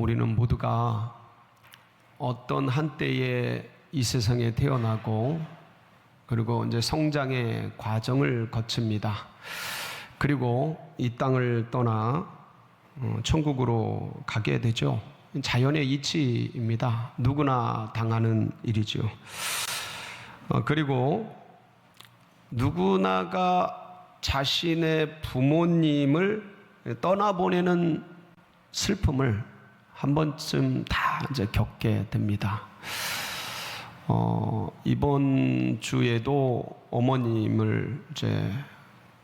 우리는 모두가 어떤 한때에 이 세상에 태어나고 그리고 이제 성장의 과정을 거칩니다. 그리고 이 땅을 떠나 천국으로 가게 되죠. 자연의 이치입니다. 누구나 당하는 일이죠. 그리고 누구나가 자신의 부모님을 떠나보내는 슬픔을 한 번쯤 다 이제 겪게 됩니다. 이번 주에도 어머님을 이제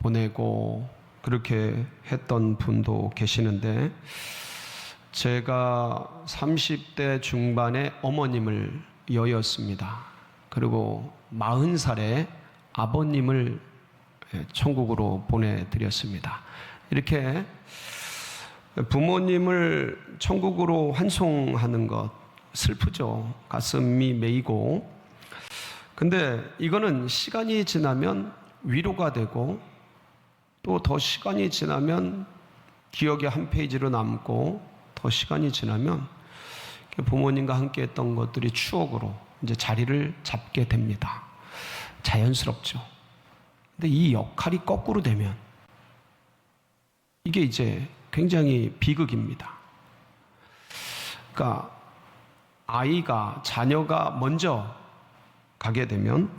보내고 그렇게 했던 분도 계시는데, 제가 30대 중반에 어머님을 여였습니다. 그리고 40살에 아버님을 천국으로 보내드렸습니다. 이렇게 부모님을 천국으로 환송하는 것 슬프죠. 가슴이 메이고. 근데 이거는 시간이 지나면 위로가 되고, 또 더 시간이 지나면 기억의 한 페이지로 남고, 더 시간이 지나면 부모님과 함께 했던 것들이 추억으로 이제 자리를 잡게 됩니다. 자연스럽죠. 근데 이 역할이 거꾸로 되면 이게 이제 굉장히 비극입니다. 그러니까 자녀가 먼저 가게 되면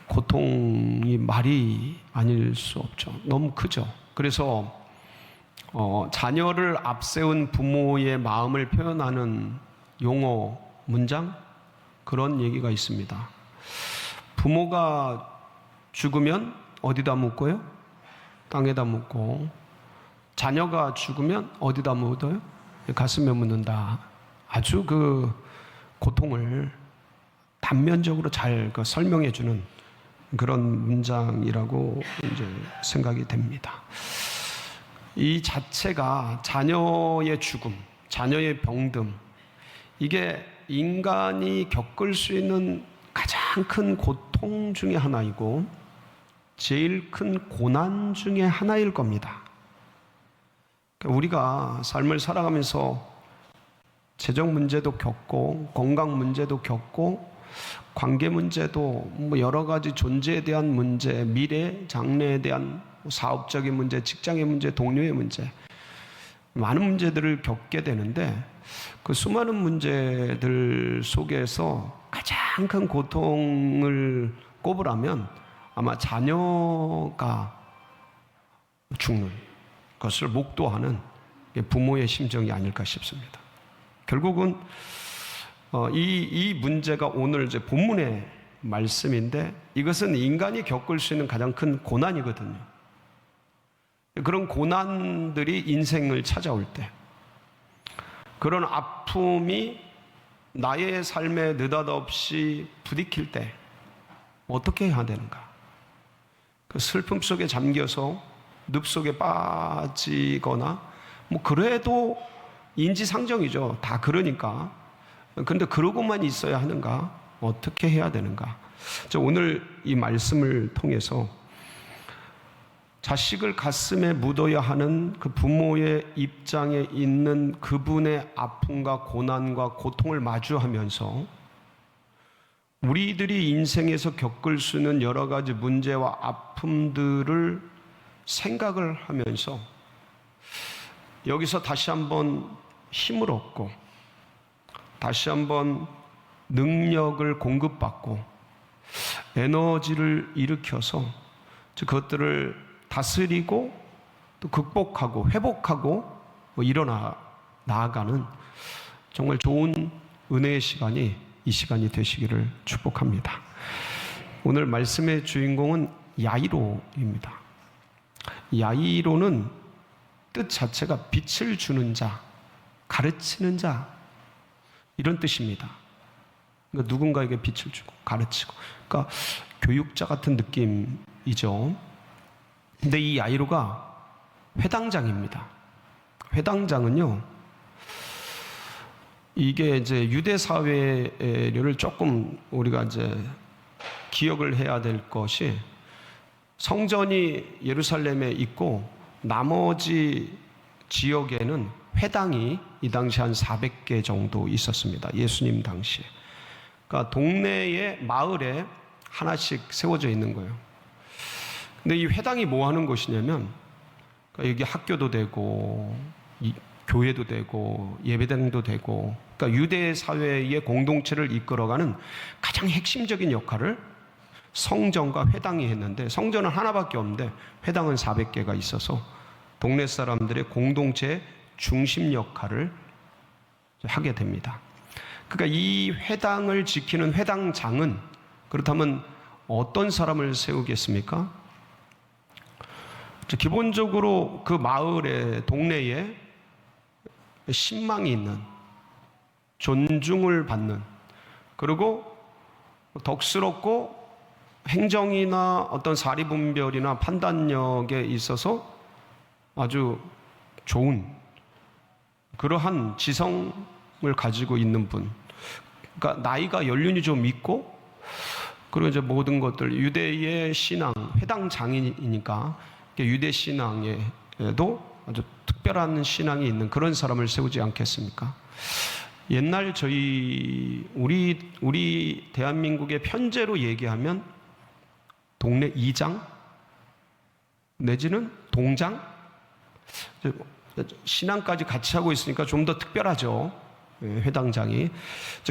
고통이 말이 아닐 수 없죠. 너무 크죠. 그래서 자녀를 앞세운 부모의 마음을 표현하는 용어, 문장, 그런 얘기가 있습니다. 부모가 죽으면 어디다 묻고요? 땅에다 묻고, 자녀가 죽으면 어디다 묻어요? 가슴에 묻는다. 아주 그 고통을 단면적으로 잘 설명해 주는 그런 문장이라고 이제 생각이 됩니다. 이 자체가 자녀의 죽음, 자녀의 병듦, 이게 인간이 겪을 수 있는 가장 큰 고통 중에 하나이고 제일 큰 고난 중에 하나일 겁니다. 우리가 삶을 살아가면서 재정 문제도 겪고, 건강 문제도 겪고, 관계 문제도, 여러 가지 존재에 대한 문제, 미래, 장래에 대한 사업적인 문제, 직장의 문제, 동료의 문제, 많은 문제들을 겪게 되는데, 그 수많은 문제들 속에서 가장 큰 고통을 꼽으라면 아마 자녀가 죽는 것을 목도하는 부모의 심정이 아닐까 싶습니다. 결국은 이 문제가 오늘 이제 본문의 말씀인데, 이것은 인간이 겪을 수 있는 가장 큰 고난이거든요. 그런 고난들이 인생을 찾아올 때, 그런 아픔이 나의 삶에 느닷없이 부딪힐 때 어떻게 해야 되는가? 그 슬픔 속에 잠겨서 늪 속에 빠지거나, 그래도 인지상정이죠. 다 그러니까. 근데 그러고만 있어야 하는가? 어떻게 해야 되는가? 오늘 이 말씀을 통해서 자식을 가슴에 묻어야 하는 그 부모의 입장에 있는 그분의 아픔과 고난과 고통을 마주하면서 우리들이 인생에서 겪을 수 있는 여러 가지 문제와 아픔들을 생각을 하면서 여기서 다시 한번 힘을 얻고, 다시 한번 능력을 공급받고, 에너지를 일으켜서 그것들을 다스리고 또 극복하고 회복하고 나아가는 정말 좋은 은혜의 시간이 이 시간이 되시기를 축복합니다. 오늘 말씀의 주인공은 야이로입니다. 야이로는 뜻 자체가 빛을 주는 자, 가르치는 자, 이런 뜻입니다. 그러니까 누군가에게 빛을 주고 가르치고, 그러니까 교육자 같은 느낌이죠. 근데 이 야이로가 회당장입니다. 회당장은요, 이게 이제 유대 사회를 조금 우리가 이제 기억을 해야 될 것이, 성전이 예루살렘에 있고 나머지 지역에는 회당이 이 당시 한 400개 정도 있었습니다. 예수님 당시에. 그러니까 동네에 마을에 하나씩 세워져 있는 거예요. 근데 이 회당이 뭐 하는 곳이냐면 그러니까 여기 학교도 되고 교회도 되고 예배당도 되고 그러니까 유대 사회의 공동체를 이끌어가는 가장 핵심적인 역할을 성전과 회당이 했는데 성전은 하나밖에 없는데 회당은 400개가 있어서 동네 사람들의 공동체의 중심 역할을 하게 됩니다. 그러니까 이 회당을 지키는 회당장은 그렇다면 어떤 사람을 세우겠습니까? 기본적으로 그 마을에 동네에 신망이 있는 존중을 받는 그리고 덕스럽고 행정이나 어떤 사리분별이나 판단력에 있어서 아주 좋은 그러한 지성을 가지고 있는 분. 그러니까 나이가 연륜이 좀 있고 그리고 이제 모든 것들 유대의 신앙, 회당 장인이니까 유대 신앙에도 아주 특별한 신앙이 있는 그런 사람을 세우지 않겠습니까? 옛날 우리 대한민국의 편제로 얘기하면 동네 이장 내지는 동장 신앙까지 같이 하고 있으니까 좀 더 특별하죠. 회당장이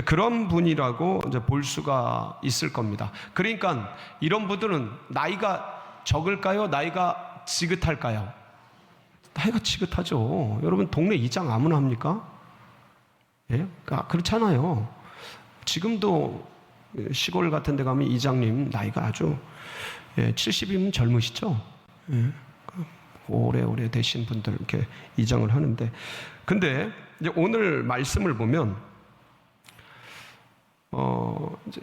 그런 분이라고 이제 볼 수가 있을 겁니다. 그러니까 이런 분들은 나이가 적을까요? 나이가 지긋할까요? 나이가 지긋하죠. 여러분 동네 이장 아무나 합니까? 예? 그렇잖아요. 지금도 시골 같은 데 가면 이장님 나이가 아주 70이면 젊으시죠? 예? 오래오래 되신 분들 이렇게 이장을 하는데 근데 이제 오늘 말씀을 보면 이제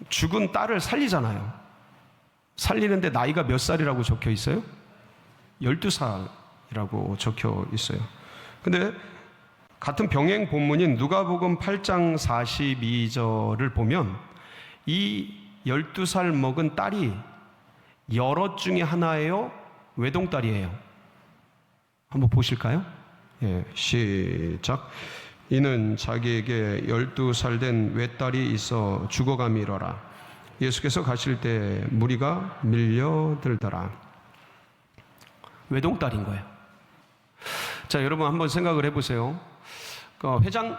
죽은 딸을 살리잖아요. 살리는데 나이가 몇 살이라고 적혀 있어요? 12살이라고 적혀 있어요. 근데 같은 병행 본문인 누가복음 8장 42절을 보면 이 12살 먹은 딸이 여럿 중에 하나예요? 외동딸이에요? 한번 보실까요? 예, 시작. 이는 자기에게 12살 된 외딸이 있어 죽어가미러라. 예수께서 가실 때 무리가 밀려들더라. 외동딸인 거예요. 자, 여러분 한번 생각을 해보세요.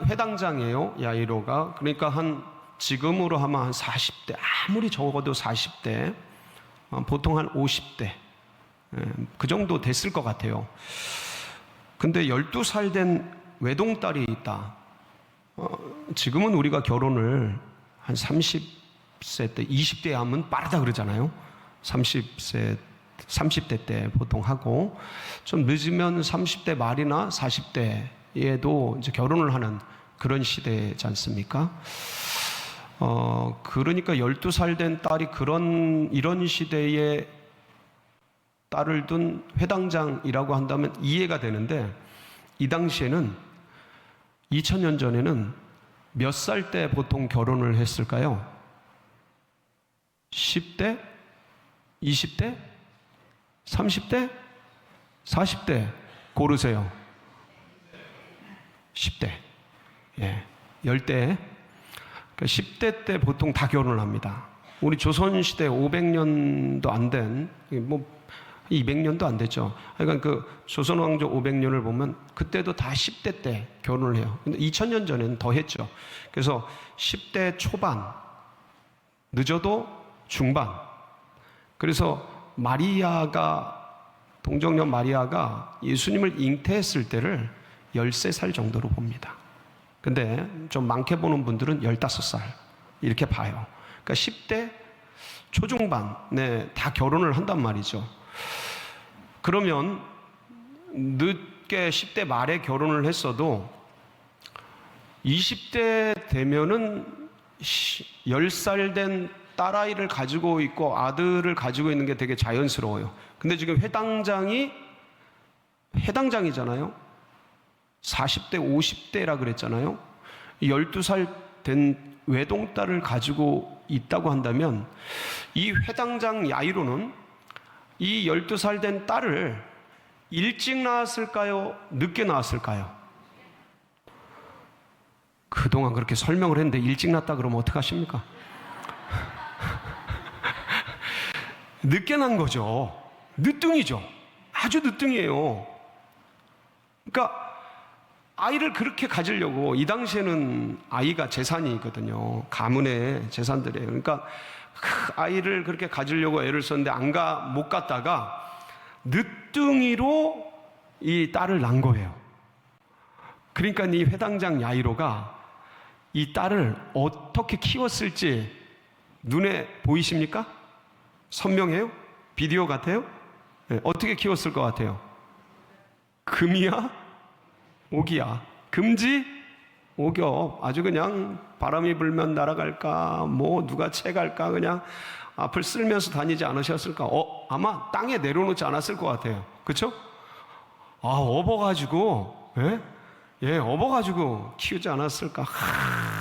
회당장이에요, 야이로가. 그러니까 지금으로 하면 한 40대, 아무리 적어도 40대, 보통 한 50대, 그 정도 됐을 것 같아요. 근데 12살 된 외동딸이 있다. 지금은 우리가 결혼을 한 30세 때, 20대에 하면 빠르다 그러잖아요. 30대 때 보통 하고, 좀 늦으면 30대 말이나 40대에도 이제 결혼을 하는 그런 시대지 않습니까? 그러니까 12살 된 딸이 이런 시대에 딸을 둔 회당장이라고 한다면 이해가 되는데, 이 당시에는 2000년 전에는 몇 살 때 보통 결혼을 했을까요? 10대? 20대? 30대? 40대? 고르세요. 10대. 예. 10대. 10대 때 보통 다 결혼을 합니다. 우리 조선시대 500년도 안 된, 200년도 안 됐죠. 그러니까 조선왕조 500년을 보면 그때도 다 10대 때 결혼을 해요. 근데 2000년 전에는 더 했죠. 그래서 10대 초반, 늦어도 중반. 그래서 동정녀 마리아가 예수님을 잉태했을 때를 13살 정도로 봅니다. 근데 좀 많게 보는 분들은 15살 이렇게 봐요. 그러니까 10대 초중반에 다 결혼을 한단 말이죠. 그러면 늦게 10대 말에 결혼을 했어도 20대 되면은 10살 된 딸아이를 가지고 있고 아들을 가지고 있는 게 되게 자연스러워요. 근데 지금 해당장이잖아요. 40대, 50대라 그랬잖아요. 12살 된 외동딸을 가지고 있다고 한다면 이 회당장 야이로는 이 12살 된 딸을 일찍 낳았을까요? 늦게 낳았을까요? 그동안 그렇게 설명을 했는데 일찍 낳았다 그러면 어떡하십니까? 늦게 난 거죠. 늦둥이죠. 아주 늦둥이에요. 그러니까 아이를 그렇게 가지려고, 이 당시에는 아이가 재산이거든요. 가문의 재산들이에요. 그러니까 그 아이를 그렇게 가지려고 애를 썼는데 못 갔다가 늦둥이로 이 딸을 낳은 거예요. 그러니까 이 회당장 야이로가 이 딸을 어떻게 키웠을지 눈에 보이십니까? 선명해요? 비디오 같아요? 네, 어떻게 키웠을 것 같아요? 금이야? 오기야? 금지? 오겹. 아주 그냥 바람이 불면 날아갈까, 뭐 누가 채갈까, 그냥 앞을 쓸면서 다니지 않으셨을까? 아마 땅에 내려놓지 않았을 것 같아요. 그렇죠? 업어가지고, 업어가지고 키우지 않았을까?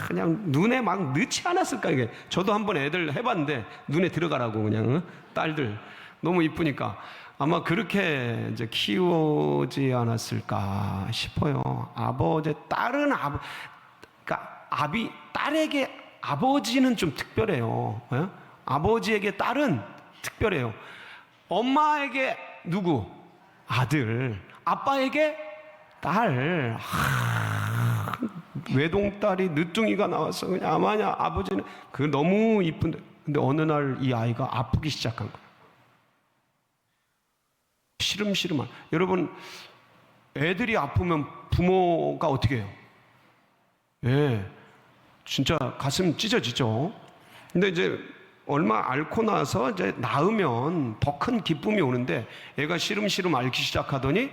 그냥 눈에 막 넣지 않았을까? 이게 저도 한번 애들 해봤는데 눈에 들어가라고 그냥 딸들 너무 이쁘니까 아마 그렇게 이제 키우지 않았을까 싶어요. 딸은 그러니까 딸에게 아버지는 좀 특별해요. 아버지에게 딸은 특별해요. 엄마에게 누구? 아들. 아빠에게 딸. 외동딸이 늦둥이가 나와서 그냥 아마냐 아버지는 그 너무 이쁜데, 근데 어느 날 이 아이가 아프기 시작한 거예요. 시름시름한. 여러분, 애들이 아프면 부모가 어떻게 해요? 진짜 가슴 찢어지죠. 근데 이제 얼마 앓고 나서 이제 나으면 더 큰 기쁨이 오는데, 애가 시름시름 앓기 시작하더니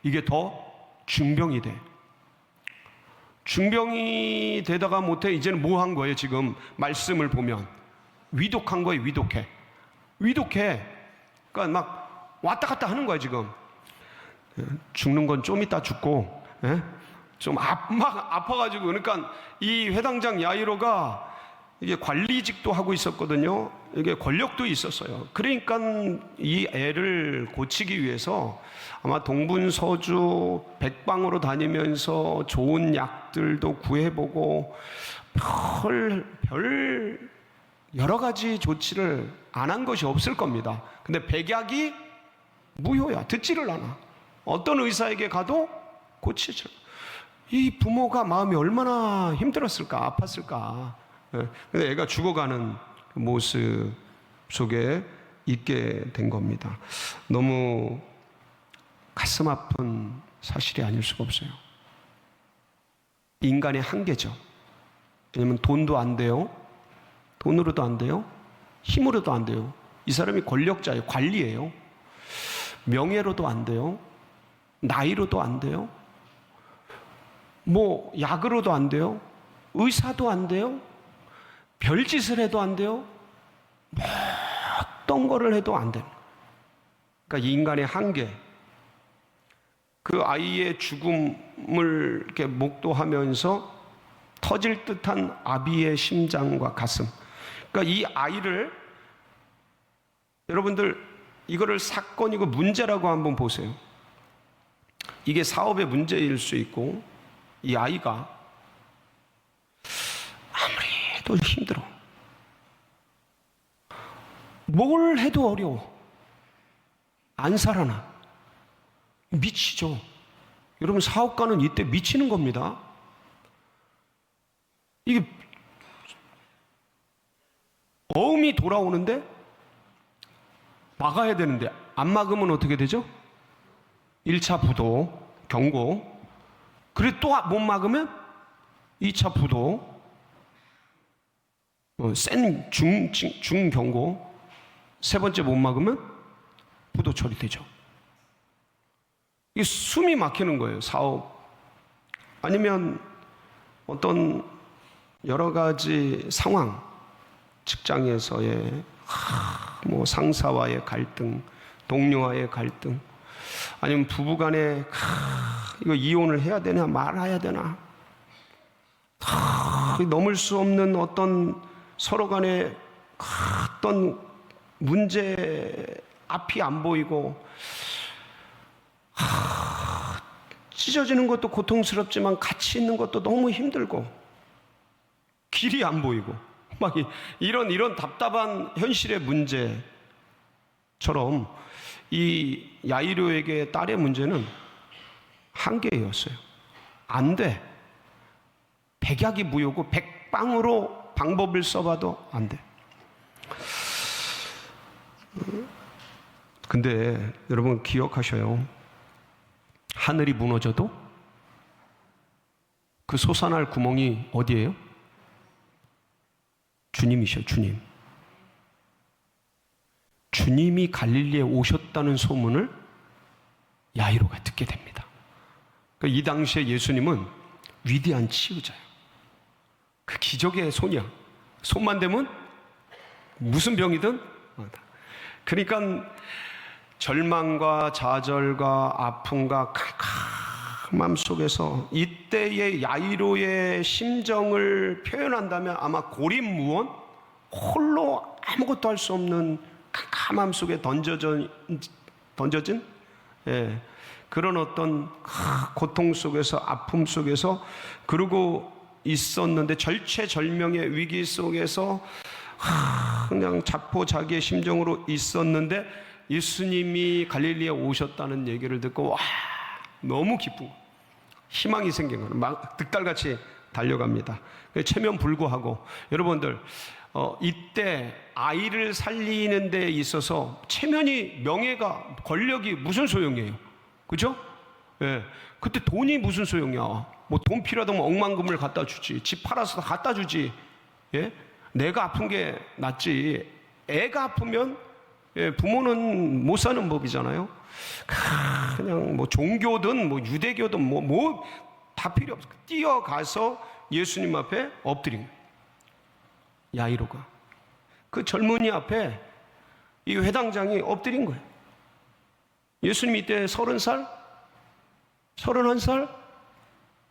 이게 더 중병이 돼. 중병이 되다가 못해 이제는 뭐 한 거예요? 지금 말씀을 보면 위독한 거예요. 위독해. 그러니까 막 왔다 갔다 하는 거야 지금. 죽는 건 좀 이따 죽고, 좀 막 아파가지고. 그러니까 이 회당장 야이로가 이게 관리직도 하고 있었거든요. 이게 권력도 있었어요. 그러니까 이 애를 고치기 위해서 아마 동분서주 백방으로 다니면서 좋은 약들도 구해보고 별 여러 가지 조치를 안 한 것이 없을 겁니다. 근데 백약이 무효야. 듣지를 않아. 어떤 의사에게 가도 고치지 않아. 이 부모가 마음이 얼마나 힘들었을까, 아팠을까. 근데 애가 죽어가는 모습 속에 있게 된 겁니다. 너무 가슴 아픈 사실이 아닐 수가 없어요. 인간의 한계죠. 왜냐면 돈도 안 돼요. 돈으로도 안 돼요. 힘으로도 안 돼요. 이 사람이 권력자예요. 관리예요. 명예로도 안 돼요. 나이로도 안 돼요. 뭐 약으로도 안 돼요. 의사도 안 돼요. 별짓을 해도 안 돼요. 어떤 거를 해도 안 돼요. 그러니까 이 인간의 한계, 그 아이의 죽음을 이렇게 목도하면서 터질 듯한 아비의 심장과 가슴. 그러니까 이 아이를, 여러분들 이거를 사건이고 문제라고 한번 보세요. 이게 사업의 문제일 수 있고, 이 아이가 아무리 해도 힘들어. 뭘 해도 어려워. 안 살아나. 미치죠. 여러분, 사업가는 이때 미치는 겁니다. 이게 어음이 돌아오는데 막아야 되는데 안 막으면 어떻게 되죠? 1차 부도, 경고. 그래 또 못 막으면 2차 부도, 센 중경고. 세 번째 못 막으면 부도 처리되죠. 이게 숨이 막히는 거예요. 사업 아니면 어떤 여러 가지 상황, 직장에서의 뭐 상사와의 갈등, 동료와의 갈등, 아니면 부부간에 이거 이혼을 해야 되나 말아야 되나, 넘을 수 없는 어떤 서로 간의 어떤 문제 앞이 안 보이고, 찢어지는 것도 고통스럽지만 같이 있는 것도 너무 힘들고 길이 안 보이고 막 이런 답답한 현실의 문제처럼 이 야이로에게 딸의 문제는 한계였어요. 안 돼. 백약이 무효고 백방으로 방법을 써봐도 안 돼. 근데 여러분 기억하셔요. 하늘이 무너져도 그 솟아날 구멍이 어디예요? 주님이셔, 주님. 주님이 갈릴리에 오셨다는 소문을 야이로가 듣게 됩니다. 그러니까 이 당시에 예수님은 위대한 치유자예요. 그 기적의 손이야. 손만 대면 무슨 병이든. 그러니까 절망과 좌절과 아픔과 캄캄함 속에서 이때의 야이로의 심정을 표현한다면 아마 고립무원, 홀로 아무것도 할 수 없는 캄캄함 속에 던져진 그런 어떤 고통 속에서, 아픔 속에서 그러고 있었는데, 절체절명의 위기 속에서 그냥 자포자기의 심정으로 있었는데 예수님이 갈릴리에 오셨다는 얘기를 듣고 와, 너무 기쁜 거, 희망이 생긴 거예요. 막 득달같이 달려갑니다. 체면불구하고 여러분들 이때 아이를 살리는 데 있어서 체면이, 명예가, 권력이 무슨 소용이에요? 그죠? 예. 그때 돈이 무슨 소용이야? 뭐 돈 필요하다면 억만금을 갖다 주지, 집 팔아서 갖다 주지. 예? 내가 아픈 게 낫지. 애가 아프면 부모는 못 사는 법이잖아요. 그냥 뭐 종교든 뭐 유대교든 뭐 다 필요 없어. 뛰어가서 예수님 앞에 엎드린 거예요. 야이로가 그 젊은이 앞에 이 회당장이 엎드린 거예요. 예수님 이때 30살? 31살?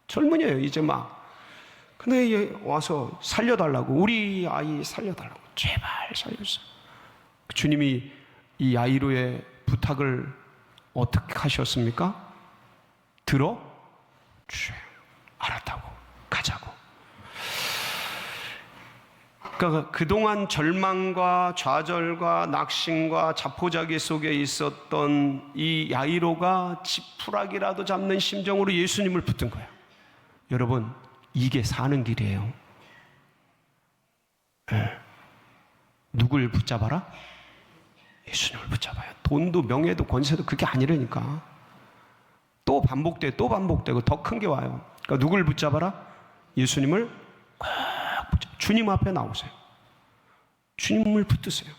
젊은이에요, 이제 막. 근데 와서 살려달라고, 우리 아이 살려달라고, 제발 살려주세요. 주님이 이 야이로의 부탁을 어떻게 하셨습니까? 들어? 알았다고, 가자고. 그러니까 그동안 절망과 좌절과 낙심과 자포자기 속에 있었던 이 야이로가 지푸라기라도 잡는 심정으로 예수님을 붙든 거예요. 여러분, 이게 사는 길이에요. 네. 누굴 붙잡아라? 예수님을 붙잡아요. 돈도 명예도 권세도 그게 아니라니까. 또 반복되고 또 반복되고 더 큰 게 와요. 그러니까 누굴 붙잡아라? 예수님을 꼭 붙잡아. 주님 앞에 나오세요. 주님을 붙드세요.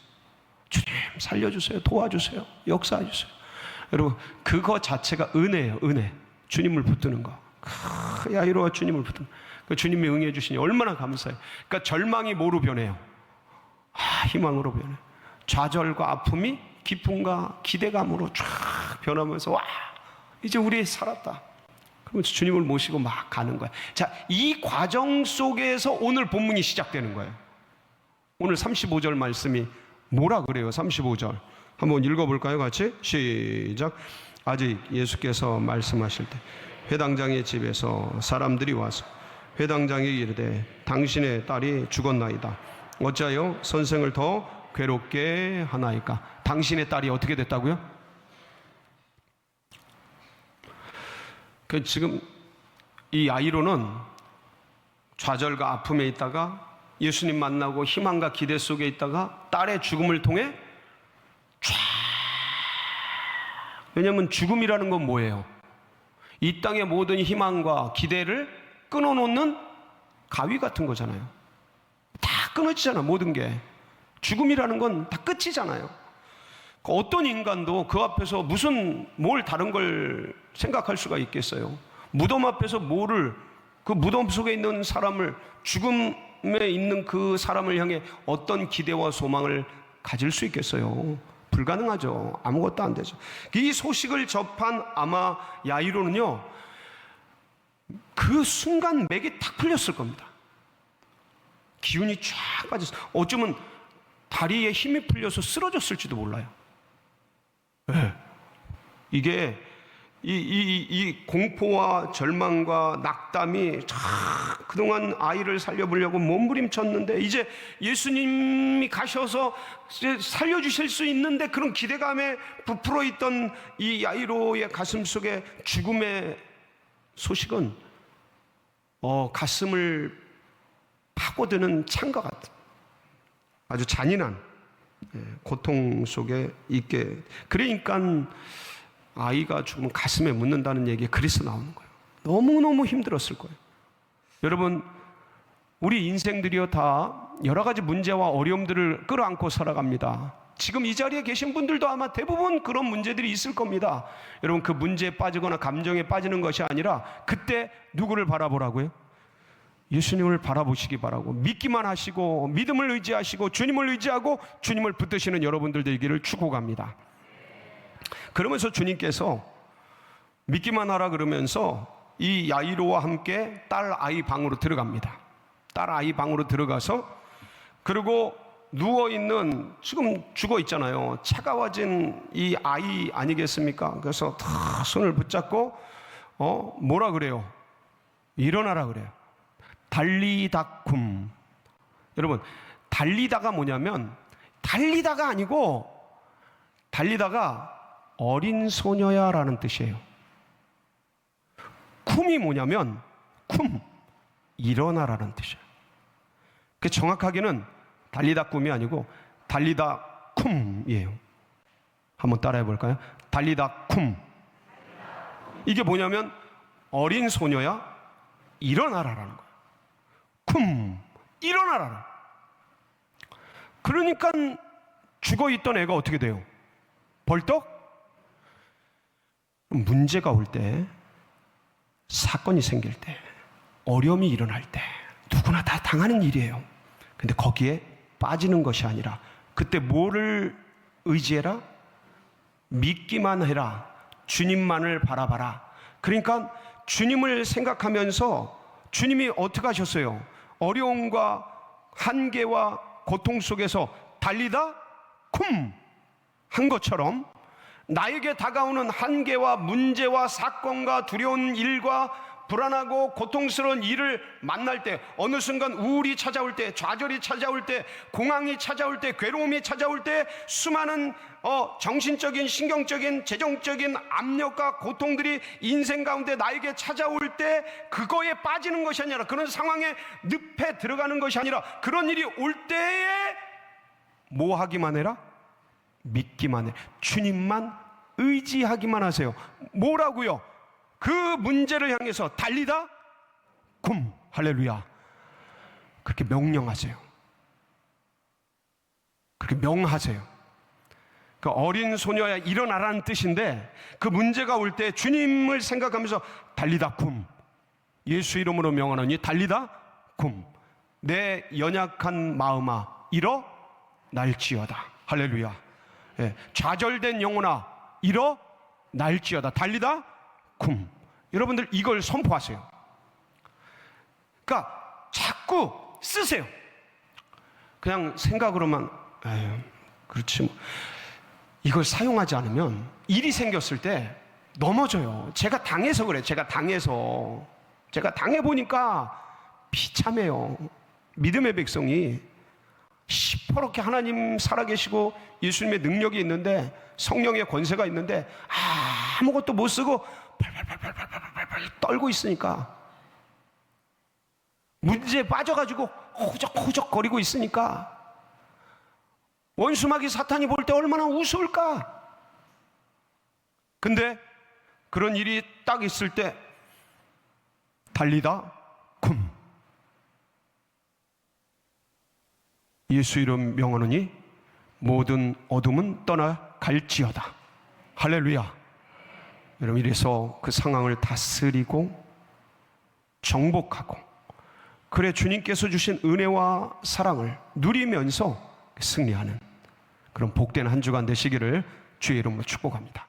주님 살려주세요. 도와주세요. 역사해주세요. 여러분, 그거 자체가 은혜예요. 은혜. 주님을 붙드는 거. 야이로와 주님을 붙드는 거. 주님이 응해 주시니 얼마나 감사해요. 그러니까 절망이 뭐로 변해요? 희망으로 변해요. 좌절과 아픔이 기쁨과 기대감으로 쫙 변하면서 와, 이제 우리 살았다. 그러면 주님을 모시고 막 가는 거야. 자, 이 과정 속에서 오늘 본문이 시작되는 거예요. 오늘 35절 말씀이 뭐라 그래요? 35절 한번 읽어볼까요? 같이 시작. 아직 예수께서 말씀하실 때 회당장의 집에서 사람들이 와서 회당장에게 이르되 당신의 딸이 죽었나이다. 어찌하여 선생을 더 괴롭게 하나이까? 당신의 딸이 어떻게 됐다고요? 지금 이 야이로는 좌절과 아픔에 있다가 예수님 만나고 희망과 기대 속에 있다가 딸의 죽음을 통해 쫙, 왜냐하면 죽음이라는 건 뭐예요? 이 땅의 모든 희망과 기대를 끊어놓는 가위 같은 거잖아요. 다 끊어지잖아. 모든 게 죽음이라는 건 다 끝이잖아요. 어떤 인간도 그 앞에서 뭘 다른 걸 생각할 수가 있겠어요? 무덤 앞에서 그 무덤 속에 있는 사람을, 죽음에 있는 그 사람을 향해 어떤 기대와 소망을 가질 수 있겠어요? 불가능하죠. 아무것도 안 되죠. 이 소식을 접한 아마 야이로는요, 그 순간 맥이 탁 풀렸을 겁니다. 기운이 쫙 빠졌어요. 어쩌면 다리에 힘이 풀려서 쓰러졌을지도 몰라요. 네. 이게 이 공포와 절망과 낙담이 그동안 아이를 살려보려고 몸부림쳤는데 이제 예수님이 가셔서 살려주실 수 있는데 그런 기대감에 부풀어 있던 이 야이로의 가슴 속에 죽음의 소식은 가슴을 파고드는 창과 같은 아주 잔인한 고통 속에 있게, 그러니까 아이가 죽으면 가슴에 묻는다는 얘기에 그래서 나오는 거예요. 너무너무 힘들었을 거예요. 여러분, 우리 인생들이요 다 여러 가지 문제와 어려움들을 끌어안고 살아갑니다. 지금 이 자리에 계신 분들도 아마 대부분 그런 문제들이 있을 겁니다. 여러분, 그 문제에 빠지거나 감정에 빠지는 것이 아니라 그때 누구를 바라보라고요? 예수님을 바라보시기 바라고, 믿기만 하시고 믿음을 의지하시고 주님을 의지하고 주님을 붙드시는 여러분들 되기를 축복합니다. 그러면서 주님께서 믿기만 하라 그러면서 이 야이로와 함께 딸 아이 방으로 들어갑니다. 딸 아이 방으로 들어가서, 그리고 누워있는, 지금 죽어 있잖아요, 차가워진 이 아이 아니겠습니까? 그래서 다 손을 붙잡고 뭐라 그래요? 일어나라 그래요. 달리다쿰. 여러분, 달리다가 뭐냐면, 달리다가 아니고 달리다가 어린 소녀야 라는 뜻이에요. 쿰이 뭐냐면, 쿰, 일어나라는 뜻이에요. 그 정확하게는 달리다 쿰이 아니고 달리다 쿰이에요. 한번 따라해 볼까요? 달리다 쿰. 이게 뭐냐면 어린 소녀야 일어나라라는 거예요. 쿰, 일어나라. 그러니까 죽어있던 애가 어떻게 돼요? 벌떡? 문제가 올 때, 사건이 생길 때, 어려움이 일어날 때 누구나 다 당하는 일이에요. 근데 거기에 빠지는 것이 아니라 그때 뭐를 의지해라? 믿기만 해라. 주님만을 바라봐라. 그러니까 주님을 생각하면서, 주님이 어떻게 하셨어요? 어려움과 한계와 고통 속에서 달리다 쿰 한 것처럼 나에게 다가오는 한계와 문제와 사건과 두려운 일과 불안하고 고통스러운 일을 만날 때, 어느 순간 우울이 찾아올 때, 좌절이 찾아올 때, 공황이 찾아올 때, 괴로움이 찾아올 때, 수많은 정신적인, 신경적인, 재정적인 압력과 고통들이 인생 가운데 나에게 찾아올 때, 그거에 빠지는 것이 아니라, 그런 상황에 늪에 들어가는 것이 아니라, 그런 일이 올 때에 뭐 하기만 해라? 믿기만 해. 주님만 의지하기만 하세요. 뭐라고요? 그 문제를 향해서 달리다 쿰, 할렐루야. 그렇게 명령하세요. 그렇게 명하세요. 그 어린 소녀야 일어나라는 뜻인데, 그 문제가 올 때 주님을 생각하면서 달리다 쿰, 예수 이름으로 명하노니 달리다 쿰, 내 연약한 마음아 일어날지어다. 할렐루야. 예, 좌절된 영혼아 일어날지어다. 달리다 쿰. 여러분들 이걸 선포하세요. 그러니까 자꾸 쓰세요. 그냥 생각으로만 그렇지 뭐. 이걸 사용하지 않으면 일이 생겼을 때 넘어져요. 제가 당해서 그래. 제가 당해보니까 비참해요. 믿음의 백성이 시퍼렇게 하나님 살아계시고 예수님의 능력이 있는데, 성령의 권세가 있는데 아무것도 못 쓰고 팔팔 떨고 있으니까, 문제에 빠져가지고 호적호적 거리고 있으니까, 원수마귀 사탄이 볼 때 얼마나 우스울까. 근데 그런 일이 딱 있을 때 달리다 쿰, 예수 이름 명하노니 모든 어둠은 떠나갈지어다. 할렐루야. 여러분, 이래서 그 상황을 다스리고 정복하고, 그래 주님께서 주신 은혜와 사랑을 누리면서 승리하는 그런 복된 한 주간 되시기를 주의 이름으로 축복합니다.